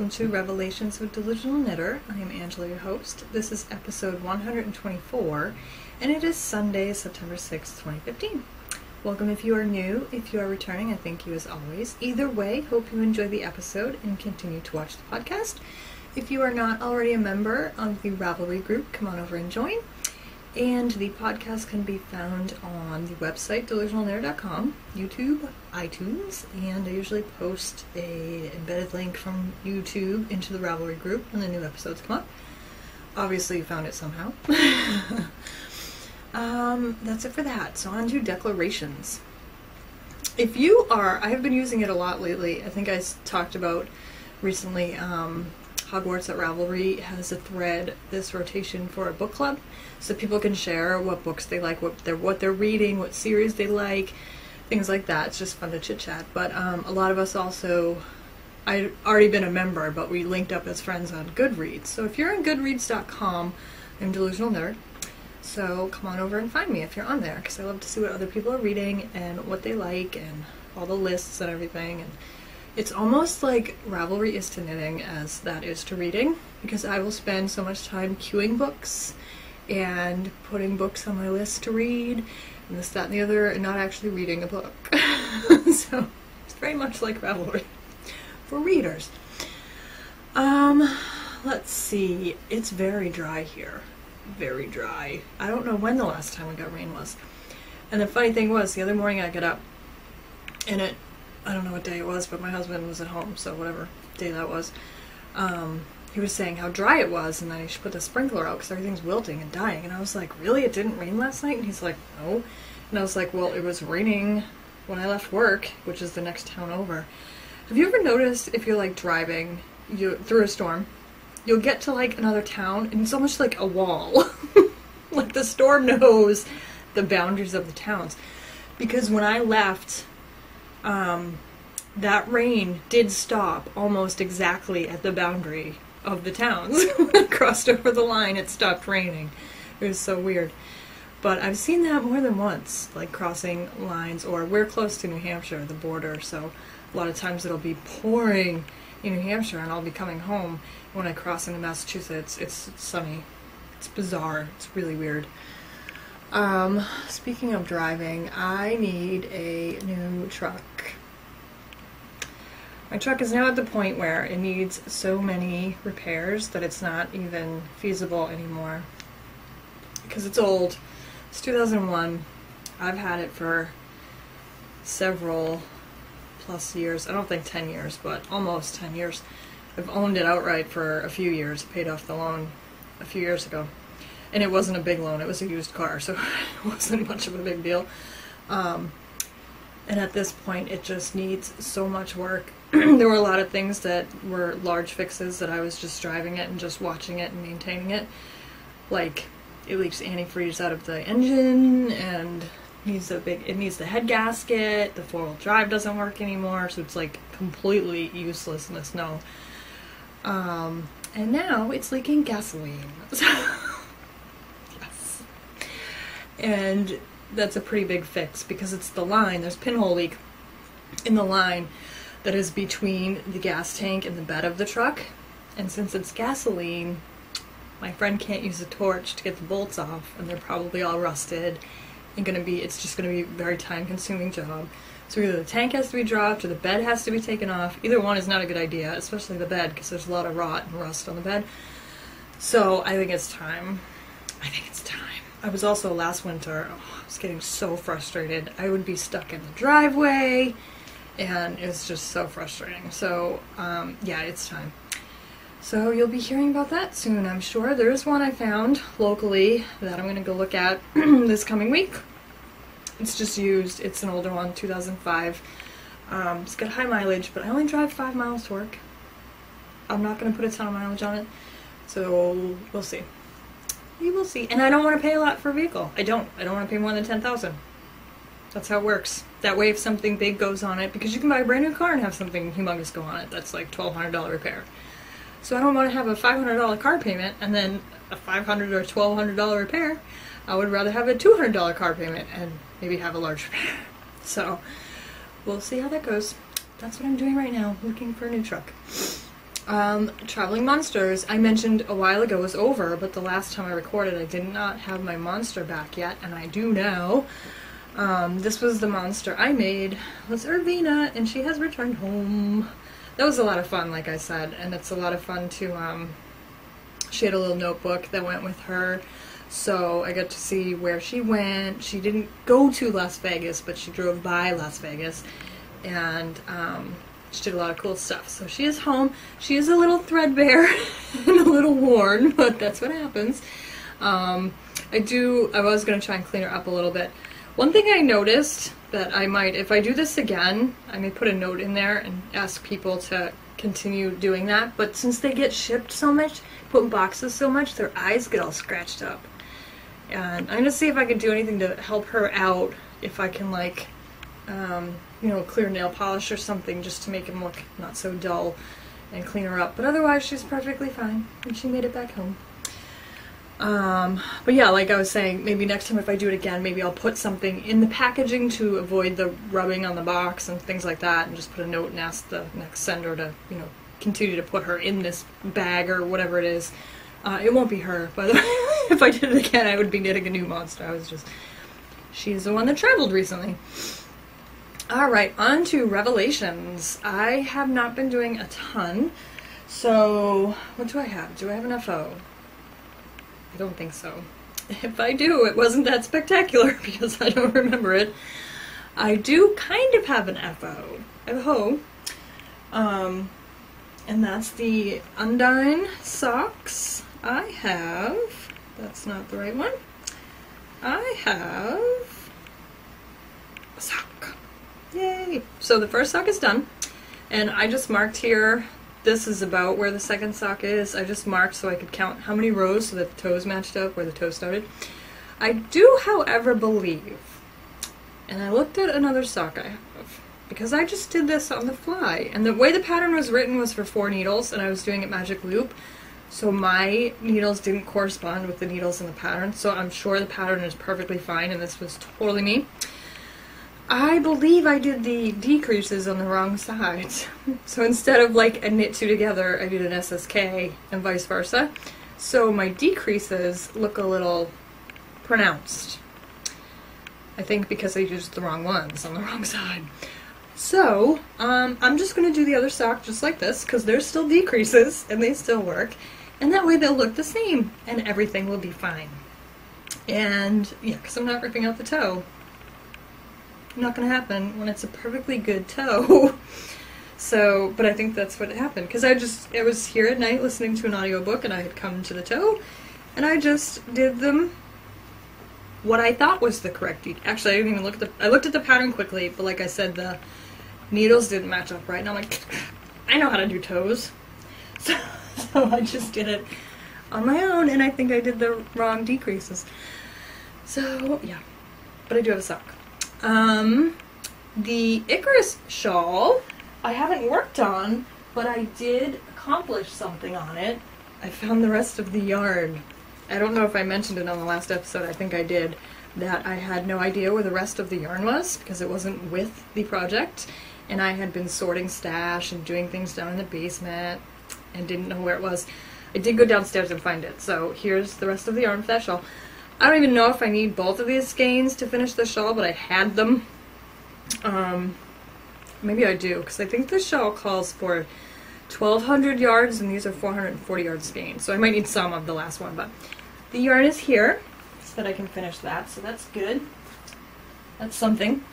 welcome to Revelations with Delusional Knitter. I am Angela, your host. This is episode 124, and it is Sunday, September 6th, 2015. Welcome if you are new. If you are returning, I thank you as always. Either way, hope you enjoy the episode and continue to watch the podcast. If you are not already a member of the Ravelry group, come on over and join. And the podcast can be found on the website, delusionalknitter.com, YouTube, iTunes, and I usually post a embedded link from YouTube into the Ravelry group when the new episodes come up. Obviously you found it somehow. That's it for that. So on to declarations. If you are, I have been using it a lot lately. I think I talked about recently, Hogwarts at Ravelry has a thread, this rotation for a book club, so people can share what books they like, what they're reading, what series they like, things like that. It's just fun to chit chat. But a lot of us also, I'd already been a member, but we linked up as friends on Goodreads. So if you're on Goodreads.com, I'm Delusional Nerd. So come on over and find me if you're on there, because I love to see what other people are reading and what they like and all the lists and everything. And it's almost like Ravelry is to knitting as that is to reading, because I will spend so much time queuing books and putting books on my list to read, and this, that, and the other, and not actually reading a book. So it's very much like Ravelry for readers. Let's see. It's very dry here. Very dry. I don't know when the last time we got rain was. And the funny thing was, the other morning I got up, and I don't know what day it was, but my husband was at home, so whatever day that was, he was saying how dry it was, and then he should put the sprinkler out because everything's wilting and dying. And I was like, really? It didn't rain last night? And he's like, no. And I was like, well, it was raining when I left work, which is the next town over. Have you ever noticed if you're like driving through a storm, you'll get to like another town, and it's almost like a wall. Like the storm knows the boundaries of the towns. Because when I left, that rain did stop almost exactly at the boundary of the towns. When I crossed over the line, it stopped raining. It was so weird. But I've seen that more than once, like crossing lines, or we're close to New Hampshire, the border, so a lot of times it'll be pouring in New Hampshire and I'll be coming home. When I cross into Massachusetts, it's sunny. It's bizarre. It's really weird. Speaking of driving, I need a new truck. My truck is now at the point where it needs so many repairs that it's not even feasible anymore. Because it's old. It's 2001. I've had it for several plus years. I don't think 10 years, but almost 10 years. I've owned it outright for a few years. Paid off the loan a few years ago. And it wasn't a big loan, it was a used car, so it wasn't much of a big deal. And at this point, it just needs so much work. There were a lot of things that were large fixes that I was just driving it and just watching it and maintaining it. Like, it leaks antifreeze out of the engine, and it needs the head gasket, the four-wheel drive doesn't work anymore, so it's like completely useless in the snow. And now it's leaking gasoline. Yes. And that's a pretty big fix because it's the line. There's a pinhole leak in the line that is between the gas tank and the bed of the truck. And since it's gasoline, my friend can't use a torch to get the bolts off, and they're probably all rusted. And it's just gonna be a very time-consuming job. So either the tank has to be dropped or the bed has to be taken off. Either one is not a good idea, especially the bed, because there's a lot of rot and rust on the bed. So I think it's time. I was also last winter, I was getting so frustrated. I would be stuck in the driveway, and it was just so frustrating. So yeah, it's time. So you'll be hearing about that soon, I'm sure. There is one I found locally that I'm going to go look at this coming week. It's just used. It's an older one, 2005. It's got high mileage, but I only drive 5 miles to work. I'm not going to put a ton of mileage on it, so we'll see. We will see. And I don't want to pay a lot for a vehicle. I don't want to pay more than $10,000. That's how it works. That way if something big goes on it, because you can buy a brand new car and have something humongous go on it, that's like $1,200 repair. So I don't want to have a $500 car payment and then a $500 or $1,200 repair. I would rather have a $200 car payment and maybe have a large repair. So we'll see how that goes. That's what I'm doing right now, looking for a new truck. Traveling Monsters, I mentioned a while ago, was over, but the last time I recorded I did not have my monster back yet, and I do now. This was the monster I made, was Irvina, and she has returned home. That was a lot of fun, like I said, and it's a lot of fun to, she had a little notebook that went with her, so I got to see where she went. She didn't go to Las Vegas, but she drove by Las Vegas, and she did a lot of cool stuff. So she is home. She is a little threadbare and a little worn, but that's what happens. I was going to try and clean her up a little bit. One thing I noticed that I might, if I do this again, I may put a note in there and ask people to continue doing that, but since they get shipped so much, put in boxes so much, their eyes get all scratched up. And I'm going to see if I can do anything to help her out, if I can, like, you know, clear nail polish or something, just to make them look not so dull, and clean her up. But otherwise, she's perfectly fine, and she made it back home. But yeah, like I was saying, maybe next time if I do it again, maybe I'll put something in the packaging to avoid the rubbing on the box and things like that, and just put a note and ask the next sender to, you know, continue to put her in this bag or whatever it is. It won't be her, by the way. If I did it again, I would be knitting a new monster. She's the one that traveled recently. Alright, on to Revelations. I have not been doing a ton, so what do I have? Do I have an FO? I don't think so. If I do, it wasn't that spectacular because I don't remember it. I do kind of have an FO, and that's the Undine socks. I have, that's not the right one, I have a sock. Yay! So the first sock is done, and I just marked here, this is about where the second sock is. I just marked so I could count how many rows so that the toes matched up where the toe started. I do, however, believe, and I looked at another sock I have, because I just did this on the fly, and the way the pattern was written was for 4 needles, and I was doing it magic loop, so my needles didn't correspond with the needles in the pattern, so I'm sure the pattern is perfectly fine, and this was totally me. I believe I did the decreases on the wrong sides. So instead of like a knit 2 together, I did an SSK and vice versa. So my decreases look a little pronounced. I think because I used the wrong ones on the wrong side. So, I'm just going to do the other sock just like this, because there's still decreases, and they still work. And that way they'll look the same, and everything will be fine. And, yeah, because I'm not ripping out the toe. Not going to happen when it's a perfectly good toe. So, but I think that's what happened, because I was here at night listening to an audiobook, and I had come to the toe, and I just did them what I thought was the correct actually, I didn't even look at I looked at the pattern quickly, but like I said, the needles didn't match up right, and I'm like, I know how to do toes. So I just did it on my own, and I think I did the wrong decreases. So, yeah. But I do have a sock. The Icarus shawl, I haven't worked on, but I did accomplish something on it. I found the rest of the yarn. I don't know if I mentioned it on the last episode, I think I did, that I had no idea where the rest of the yarn was, because it wasn't with the project, and I had been sorting stash and doing things down in the basement, and didn't know where it was. I did go downstairs and find it, so here's the rest of the yarn for that shawl. I don't even know if I need both of these skeins to finish the shawl, but I had them. Maybe I do, because I think the shawl calls for 1,200 yards, and these are 440 yard skeins, so I might need some of the last one, but the yarn is here, so that I can finish that, so that's good. That's something.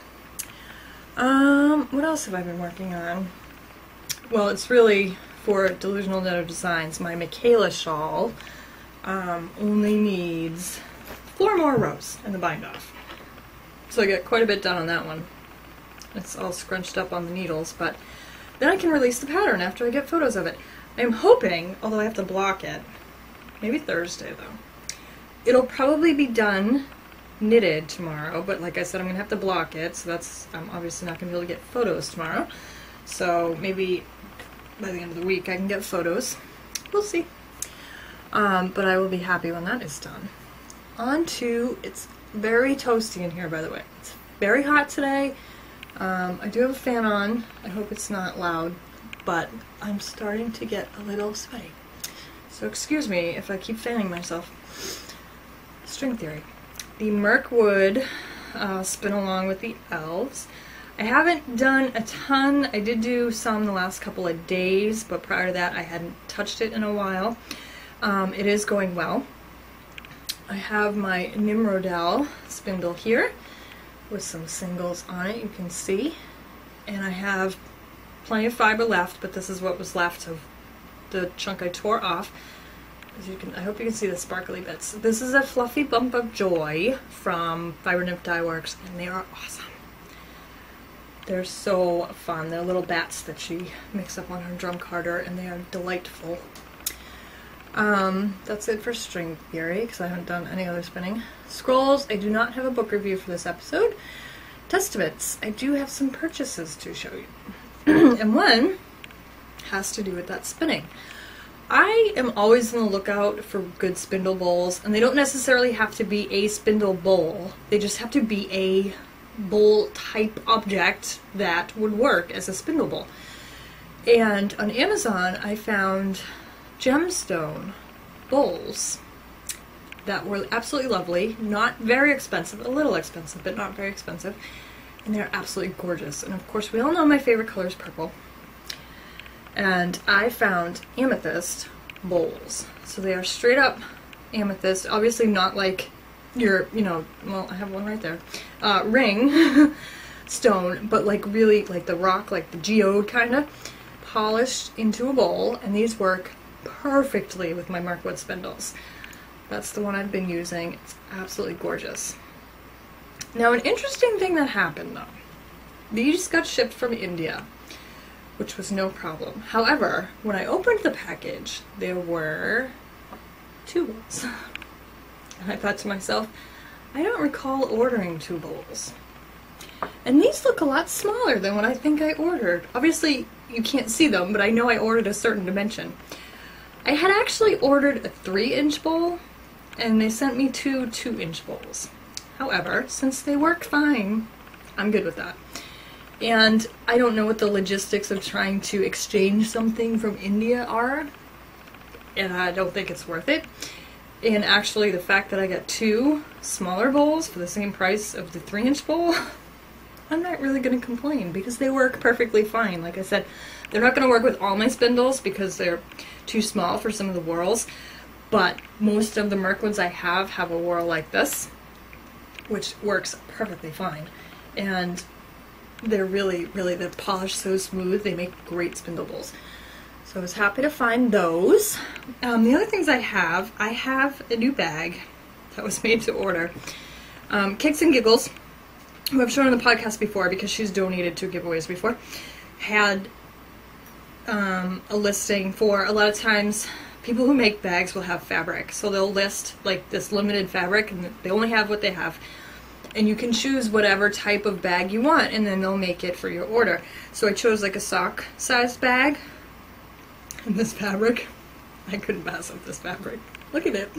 What else have I been working on? Well, it's really for Delusional Knitter Designs. My Michaela shawl only needs 4 more rows in the bind off. So I got quite a bit done on that one. It's all scrunched up on the needles, but then I can release the pattern after I get photos of it. I'm hoping, although I have to block it, maybe Thursday though, it'll probably be done knitted tomorrow, but like I said, I'm going to have to block it, so I'm obviously not going to be able to get photos tomorrow. So maybe by the end of the week I can get photos. We'll see. But I will be happy when that is done. On to, it's very toasty in here, by the way. It's very hot today. I do have a fan on. I hope it's not loud. but I'm starting to get a little sweaty. So excuse me if I keep fanning myself. String theory. The Mirkwood spin along with the elves. I haven't done a ton. I did do some the last couple of days, but prior to that I hadn't touched it in a while. It is going well. I have my Nimrodel spindle here with some singles on it, you can see. And I have plenty of fiber left, but this is what was left of the chunk I tore off. As you can, I hope you can see the sparkly bits. This is a Fluffy Bump of Joy from Fiber Nymph Dye Works, and they are awesome. They're so fun. They're little bats that she makes up on her drum carder, and they are delightful. That's it for string theory, because I haven't done any other spinning. Scrolls, I do not have a book review for this episode. Testaments, I do have some purchases to show you. And one has to do with that spinning. I am always on the lookout for good spindle bowls, and they don't necessarily have to be a spindle bowl. They just have to be a bowl type object that would work as a spindle bowl. And on Amazon I found gemstone bowls that were absolutely lovely, not very expensive, a little expensive, but not very expensive, and they're absolutely gorgeous. And of course we all know my favorite color is purple. And I found amethyst bowls. So they are straight up amethyst, obviously not like your, you know, well, I have one right there, ring stone, but like really like the rock, like the geode kind of, polished into a bowl, and these work perfectly with my Mirkwood spindles. That's the one I've been using. It's absolutely gorgeous. Now an interesting thing that happened though, these got shipped from India, which was no problem. However, when I opened the package, there were 2 bowls. And I thought to myself, I don't recall ordering 2 bowls. And these look a lot smaller than what I think I ordered. Obviously, you can't see them, but I know I ordered a certain dimension. I had actually ordered a 3-inch bowl, and they sent me 2 2-inch bowls. However, since they work fine, I'm good with that. And I don't know what the logistics of trying to exchange something from India are, and I don't think it's worth it. And actually the fact that I got 2 smaller bowls for the same price of the 3-inch bowl, I'm not really going to complain because they work perfectly fine. Like I said, they're not going to work with all my spindles because they're too small for some of the whorls, but most of the Mirkwoods I have a whorl like this, which works perfectly fine. And they're really, they're polished so smooth, they make great spindle bowls. So I was happy to find those. The other things I have a new bag that was made to order. Kicks and Giggles, who I've shown on the podcast before because she's donated to giveaways before, had a listing for, a lot of times people who make bags will have fabric. So they'll list like this limited fabric, and they only have what they have. And you can choose whatever type of bag you want, and then they'll make it for your order. So I chose like a sock-sized bag. And this fabric, I couldn't pass up this fabric. Look at it.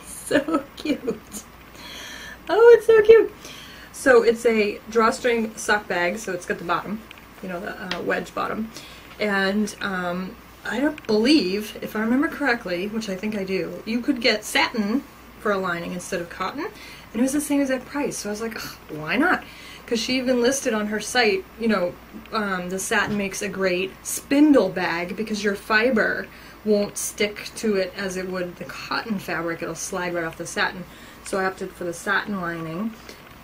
So cute. Oh, it's so cute. So it's a drawstring sock bag, so it's got the bottom, you know, the wedge bottom. And I don't believe, if I remember correctly, which I think I do, you could get satin for a lining instead of cotton. And it was the same exact price. So I was like, why not? Because she even listed on her site, you know, the satin makes a great spindle bag because your fiber won't stick to it as it would the cotton fabric. It'll slide right off the satin. So I opted for the satin lining.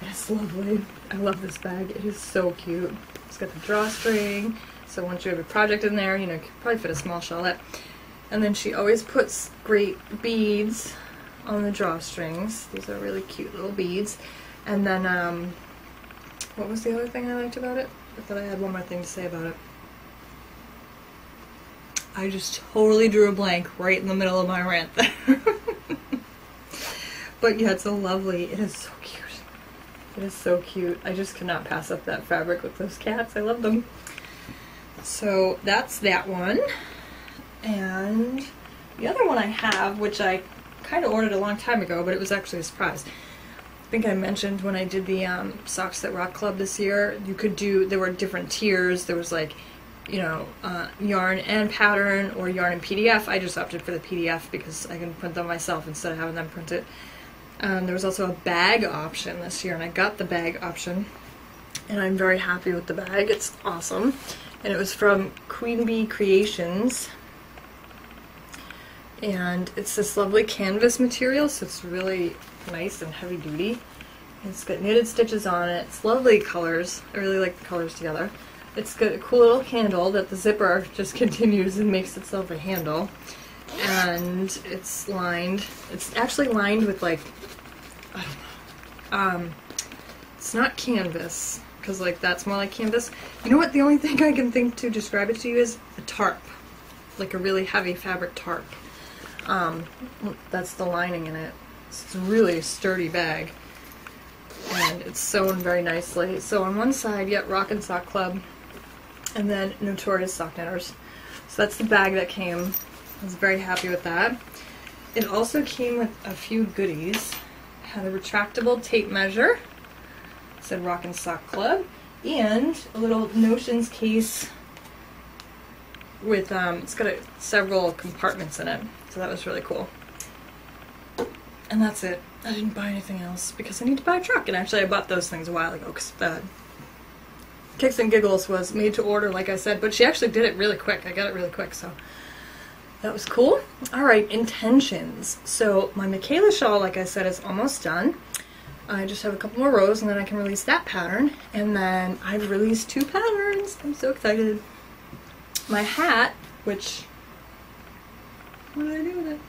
It's lovely. I love this bag. It is so cute. It's got the drawstring. So once you have a project in there, you know, you could probably fit a small shawlette. And then she always puts great beads on the drawstrings. These are really cute little beads. And then, what was the other thing I liked about it? I thought I had one more thing to say about it. I just totally drew a blank right in the middle of my rant there. But yeah, it's so lovely. It is so cute. It is so cute. I just cannot pass up that fabric with those cats. I love them. So that's that one. And the other one I have, which I kind of ordered a long time ago, but it was actually a surprise. I think I mentioned when I did the Socks That Rock Club this year, you could do, there were different tiers. There was like yarn and pattern or yarn and PDF. I just opted for the PDF because I can print them myself instead of having them print it. There was also a bag option this year, and I got the bag option, and I'm very happy with the bag. It's awesome. And it was from Queen Bee Creations, and it's this lovely canvas material, so it's really nice and heavy duty. It's got knitted stitches on it. It's lovely colors. I really like the colors together. It's got a cool little handle that the zipper just continues and makes itself a handle. And it's lined. It's actually lined with, like, I don't know. It's not canvas, because, like, that's more like canvas. You know what? The only thing I can think to describe it to you is a tarp. Like a really heavy fabric tarp. That's the lining in it. It's a really sturdy bag. And it's sewn very nicely. So on one side, Rockin' Sock Club, and then Notorious Sock Knitters. So that's the bag that came. I was very happy with that. It also came with a few goodies. It had a retractable tape measure. It said Rockin' Sock Club. And a little Notions case with, it's got several compartments in it. So that was really cool. And that's it. I didn't buy anything else because I need to buy a truck. And actually I bought those things a while ago because Kicks and Giggles was made to order, like I said, but she actually did it really quick. I got it really quick, so that was cool. Alright, intentions. So my Michaela shawl, like I said, is almost done. I just have a couple more rows and then I can release that pattern. And then I've released 2 patterns. I'm so excited. My hat, which, what did I do with it?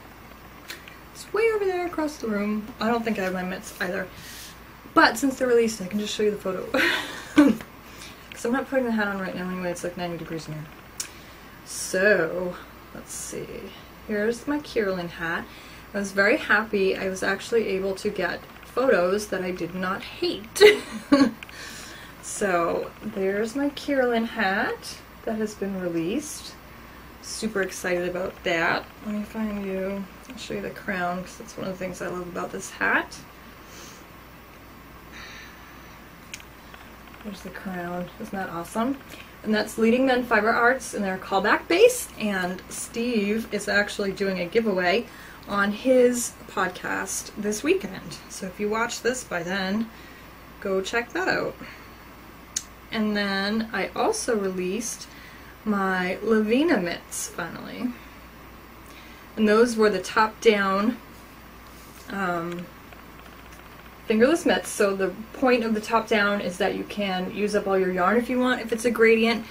It's way over there across the room. I don't think I have my mitts either. But since they're released, I can just show you the photo. Because I'm not putting the hat on right now anyway. It's like 90 degrees in here. So, let's see. Here's my Carolyn hat. I was very happy. I was actually able to get photos that I did not hate. So, there's my Carolyn hat that has been released. Super excited about that. Let me find you. I'll show you the crown because that's one of the things I love about this hat. There's the crown. Isn't that awesome? And that's Leading Men Fiber Arts, and they're callback base. And Steve is actually doing a giveaway on his podcast this weekend. So if you watch this by then, go check that out. And then I also released my Lavina mitts finally, and those were the top-down fingerless mitts. So the point of the top-down is that you can use up all your yarn if you want, if it's a gradient.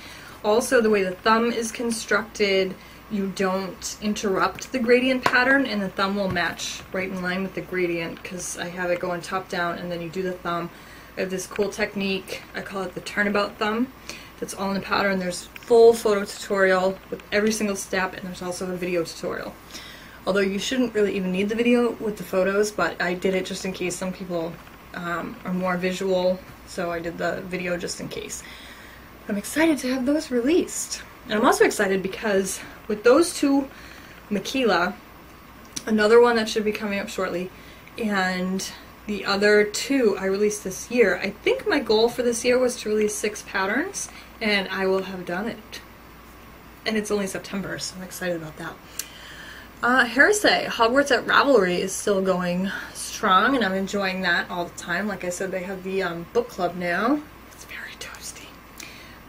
Also, the way the thumb is constructed, you don't interrupt the gradient pattern, and the thumb will match right in line with the gradient because I have it going top-down and then you do the thumb. I have this cool technique, I call it the turnabout thumb. That's all in the pattern. There's full photo tutorial with every single step, and there's also a video tutorial. Although you shouldn't really even need the video with the photos, but I did it just in case. Some people are more visual, so I did the video just in case. I'm excited to have those released. And I'm also excited because with those 2, Michaela, another one that should be coming up shortly, and the other 2 I released this year. I think my goal for this year was to release 6 patterns, and I will have done it. And it's only September, so I'm excited about that. Heresy, Hogwarts at Ravelry is still going strong, and I'm enjoying that all the time. Like I said, they have the book club now. It's very toasty.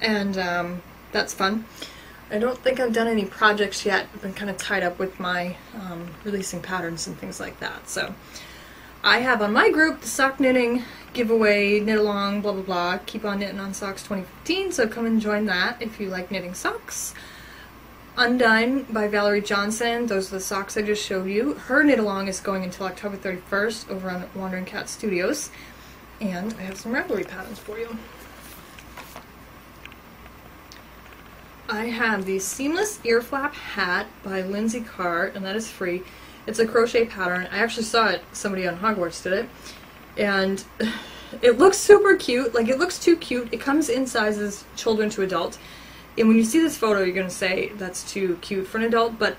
And that's fun. I don't think I've done any projects yet. I've been kind of tied up with my releasing patterns and things like that. So I have on my group the sock knitting giveaway, knit along, blah blah blah, keep on knitting on socks 2015, so come and join that if you like knitting socks. Undone by Valerie Johnson, those are the socks I just showed you. Her knit along is going until October 31st over on Wandering Cat Studios, and I have some Ravelry patterns for you. I have the Seamless Ear Flap Hat by Lindsay Cart, and that is free. It's a crochet pattern. I actually saw it, somebody on Hogwarts did it, and it looks super cute. Like, it looks too cute. It comes in sizes children to adult, and when you see this photo you're going to say that's too cute for an adult, but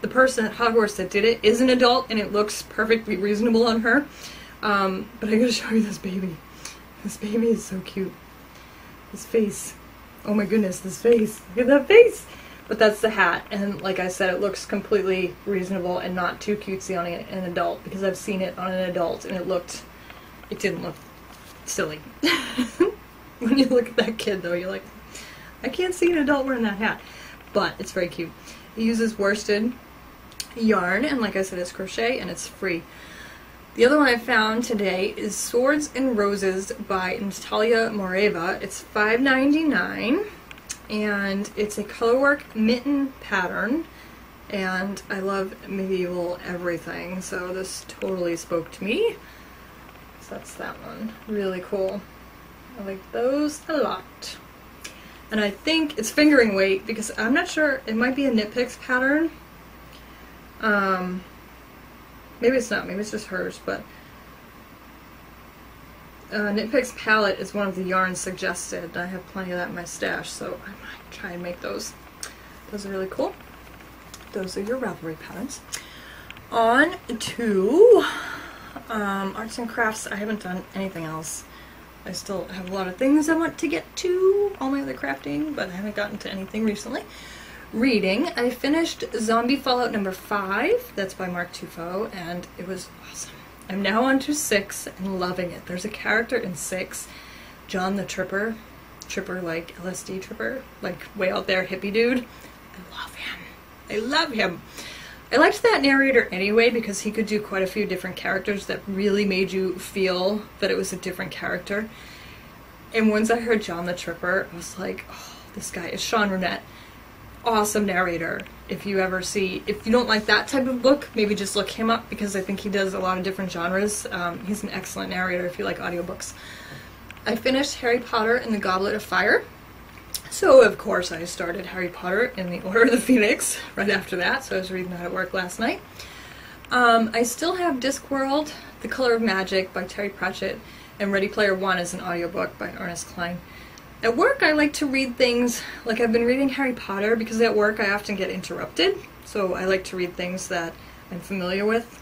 the person at Hogwarts that did it is an adult and it looks perfectly reasonable on her. But I gotta show you this baby. This baby is so cute. His face. oh my goodness, this face, look at that face. But that's the hat, and like I said, it looks completely reasonable and not too cutesy on an adult, because I've seen it on an adult and it didn't look silly. When you look at that kid though, you're like, I can't see an adult wearing that hat. But it's very cute. It uses worsted yarn, and like I said, it's crochet and it's free. The other one I found today is Swords and Roses by Natalia Moreva. It's $5.99, and it's a colorwork mitten pattern, and I love medieval everything, so this totally spoke to me. So that's that one. Really cool. I like those a lot. And I think it's fingering weight, because I'm not sure, it might be a Knit Picks pattern. Maybe it's not, maybe it's just hers, but Knit Picks palette is one of the yarns suggested. I have plenty of that in my stash, so I might try and make those. Those are really cool. Those are your Ravelry patterns. On to arts and crafts. I haven't done anything else. I still have a lot of things I want to get to, all my other crafting, but I haven't gotten to anything recently. Reading. I finished Zombie Fallout number 5. That's by Mark Tufo, and it was awesome. I'm now on to 6 and loving it. There's a character in 6, John the Tripper like LSD Tripper, like way out there hippie dude. I love him. I love him. I liked that narrator anyway, because he could do quite a few different characters that really made you feel that it was a different character. And once I heard John the Tripper, I was like, oh, this guy is Sean Runette. Awesome narrator. If you don't like that type of book, maybe just look him up, because I think he does a lot of different genres. He's an excellent narrator if you like audiobooks. I finished Harry Potter and the Goblet of Fire. So, of course, I started Harry Potter in the Order of the Phoenix right after that, so I was reading that at work last night. I still have Discworld, The Color of Magic by Terry Pratchett, and Ready Player One is an audiobook by Ernest Cline. At work, I like to read things, like I've been reading Harry Potter, because at work I often get interrupted, so I like to read things that I'm familiar with.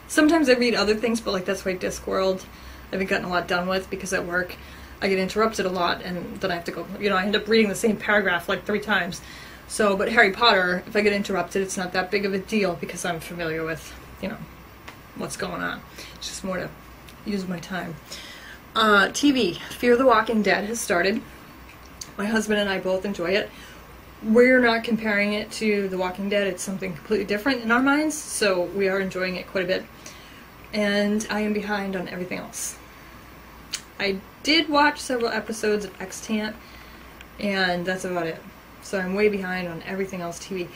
Sometimes I read other things, but like that's why Discworld I haven't gotten a lot done with, because at work I get interrupted a lot, and then I have to go, I end up reading the same paragraph like 3 times. So, but Harry Potter, if I get interrupted, it's not that big of a deal, because I'm familiar with, what's going on. It's just more to use my time. TV, Fear the Walking Dead has started. My husband and I both enjoy it. We're not comparing it to The Walking Dead. It's something completely different in our minds, so we are enjoying it quite a bit. And I am behind on everything else. I did watch several episodes of Extant, and that's about it. So I'm way behind on everything else TV.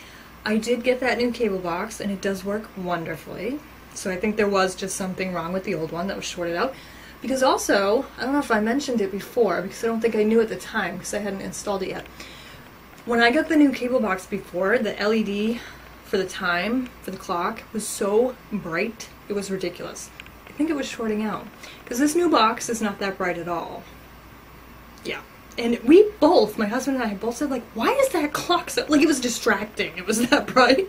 I did get that new cable box, and it does work wonderfully. So I think there was just something wrong with the old one that was shorted out. Because also, I don't know if I mentioned it before, because I don't think I knew at the time, because I hadn't installed it yet. When I got the new cable box before, the LED for the time, for the clock, was so bright, it was ridiculous. I think it was shorting out. Because this new box is not that bright at all. Yeah. And we both, my husband and I, both said, like, why is that clock so... Like, it was distracting. It was that bright.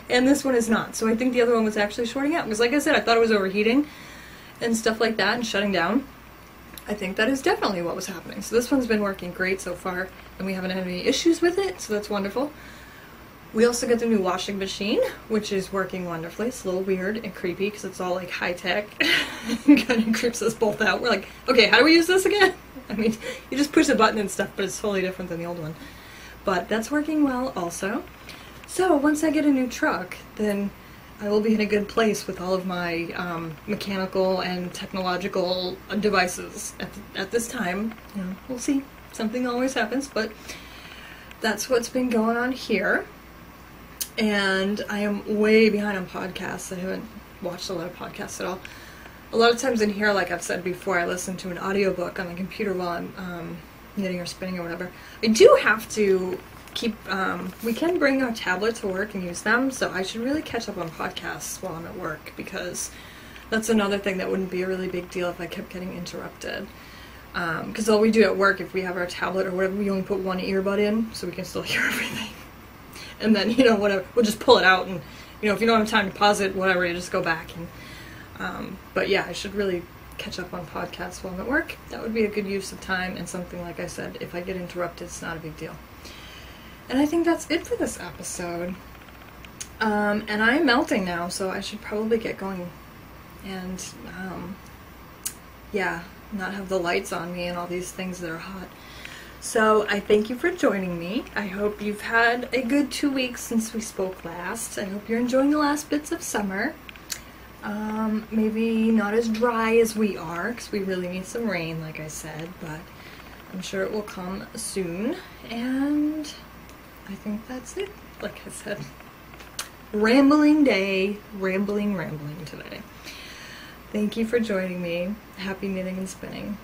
And this one is not. So I think the other one was actually shorting out. Because like I said, I thought it was overheating and stuff like that and shutting down. I think that is definitely what was happening. So this one's been working great so far, and we haven't had any issues with it, so that's wonderful. We also got the new washing machine, which is working wonderfully. It's a little weird and creepy because it's all like high-tech. It kind of creeps us both out. We're like, okay, how do we use this again? I mean, you just push a button and stuff, but it's totally different than the old one. But that's working well also. So once I get a new truck, then I will be in a good place with all of my mechanical and technological devices at this time. We'll see. Something always happens, but that's what's been going on here. And I am way behind on podcasts. I haven't watched a lot of podcasts at all. A lot of times in here, like I've said before, I listen to an audiobook on the computer while I'm knitting or spinning or whatever. I do have to keep, we can bring our tablet to work and use them, so I should really catch up on podcasts while I'm at work, because that's another thing that wouldn't be a really big deal if I kept getting interrupted. Because all we do at work, if we have our tablet or whatever, we only put one earbud in, so we can still hear everything. And then, whatever, we'll just pull it out, and, if you don't have time to pause it, whatever, you just go back. And but yeah, I should really catch up on podcasts while I'm at work. That would be a good use of time, and something, like I said, if I get interrupted, it's not a big deal. And I think that's it for this episode. And I'm melting now, so I should probably get going and, yeah, not have the lights on me and all these things that are hot. So I thank you for joining me. I hope you've had a good 2 weeks since we spoke last. I hope you're enjoying the last bits of summer. Maybe not as dry as we are, because we really need some rain, like I said, but I'm sure it will come soon. And I think that's it. Like I said, rambling day, rambling today. Thank you for joining me. Happy knitting and spinning.